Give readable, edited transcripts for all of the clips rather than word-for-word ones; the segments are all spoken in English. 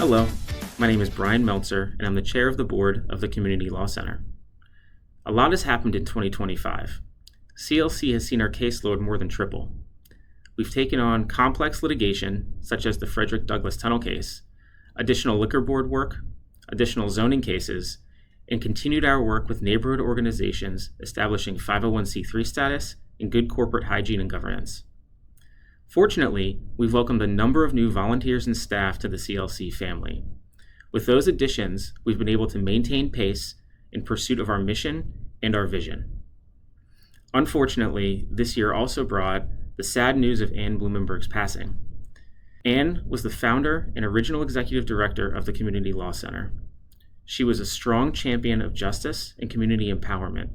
Hello, my name is Brian Meltzer, and I'm the chair of the board of the Community Law Center. A lot has happened in 2025. CLC has seen our caseload more than triple. We've taken on complex litigation, such as the Frederick Douglass Tunnel case, additional liquor board work, additional zoning cases, and continued our work with neighborhood organizations establishing 501c3 status and good corporate hygiene and governance. Fortunately, we've welcomed a number of new volunteers and staff to the CLC family. With those additions, we've been able to maintain pace in pursuit of our mission and our vision. Unfortunately, this year also brought the sad news of Anne Blumenberg's passing. Anne was the founder and original executive director of the Community Law Center. She was a strong champion of justice and community empowerment,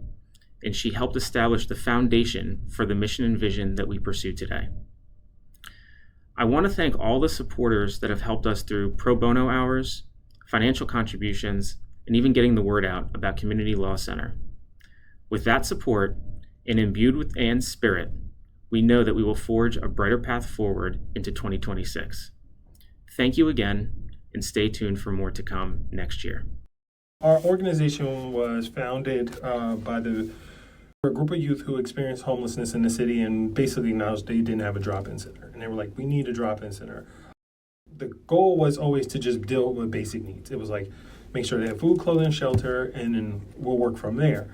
and she helped establish the foundation for the mission and vision that we pursue today. I want to thank all the supporters that have helped us through pro bono hours, financial contributions, and even getting the word out about Community Law Center. With that support, and imbued with Anne's spirit, we know that we will forge a brighter path forward into 2026. Thank you again, and stay tuned for more to come next year. Our organization was founded by a group of youth who experienced homelessness in the city and basically acknowledged they didn't have a drop-in center. And they were like, we need a drop-in center. The goal was always to just deal with basic needs. It was like, make sure they have food, clothing, shelter, and then we'll work from there.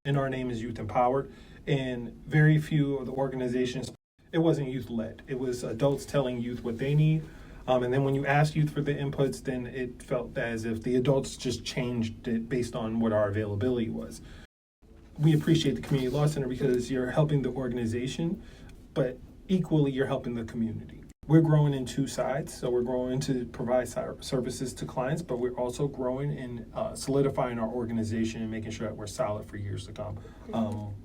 And our name is Youth Empowered. And very few of the organizations, it wasn't youth-led. It was adults telling youth what they need. And then when you ask youth for the inputs, then it felt as if the adults just changed it based on what our availability was. We appreciate the Community Law Center because you're helping the organization, but equally you're helping the community. We're growing in two sides, so we're growing to provide services to clients, but we're also growing and solidifying our organization and making sure that we're solid for years to come.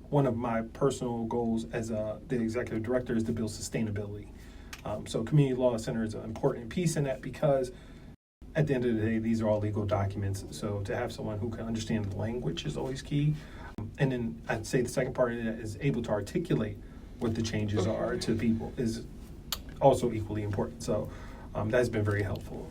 One of my personal goals as the executive director is to build sustainability. So Community Law Center is an important piece in that because at the end of the day, these are all legal documents. So to have someone who can understand the language is always key. And then I'd say the second part of that is able to articulate what the changes are to people is also equally important. So that's been very helpful.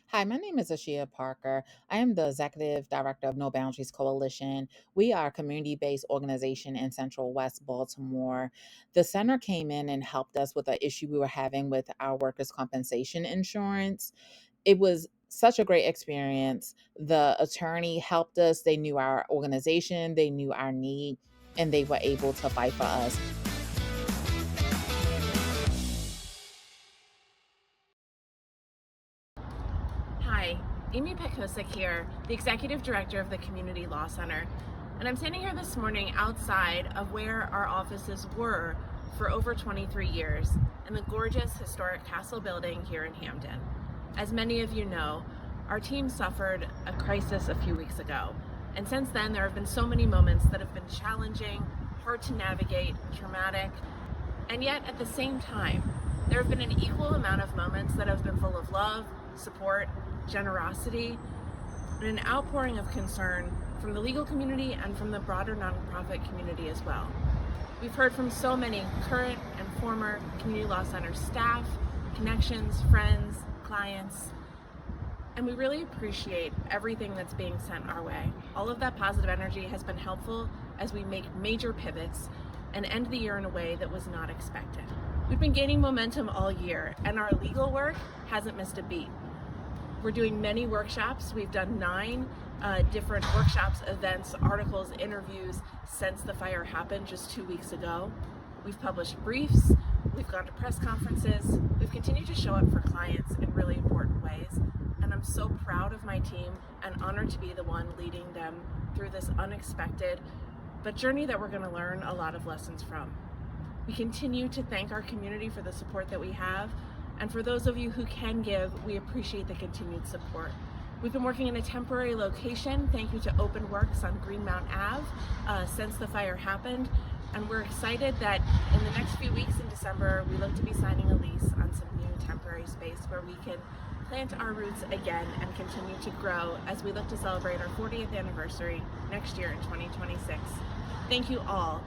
Hi, my name is Ashia Parker. I am the Executive Director of No Boundaries Coalition. We are a community-based organization in Central West Baltimore. The center came in and helped us with an issue we were having with our workers' compensation insurance. It was such a great experience. The attorney helped us. They knew our organization, they knew our need, and they were able to fight for us. Hi, Amy Pekosik here, the Executive Director of the Community Law Center. And I'm standing here this morning outside of where our offices were for over 23 years in the gorgeous historic Castle Building here in Hampden. As many of you know, our team suffered a crisis a few weeks ago. And since then, there have been so many moments that have been challenging, hard to navigate, traumatic. And yet, at the same time, there have been an equal amount of moments that have been full of love, support, generosity, and an outpouring of concern from the legal community and from the broader nonprofit community as well. We've heard from so many current and former Community Law Center staff, connections, friends, clients, and we really appreciate everything that's being sent our way. All of that positive energy has been helpful as we make major pivots and end the year in a way that was not expected. We've been gaining momentum all year, and our legal work hasn't missed a beat. We're doing many workshops. We've done 9 different workshops, events, articles, interviews since the fire happened just 2 weeks ago. We've published briefs. We've gone to press conferences. We've continued to show up for clients in really important ways. And I'm so proud of my team and honored to be the one leading them through this unexpected but journey that we're going to learn a lot of lessons from. We continue to thank our community for the support that we have. And for those of you who can give, we appreciate the continued support. We've been working in a temporary location, thank you to Open Works on Greenmount Ave, since the fire happened. And we're excited that in the next few weeks in December, we look to be signing a lease on some new temporary space where we can plant our roots again and continue to grow as we look to celebrate our 40th anniversary next year in 2026. Thank you all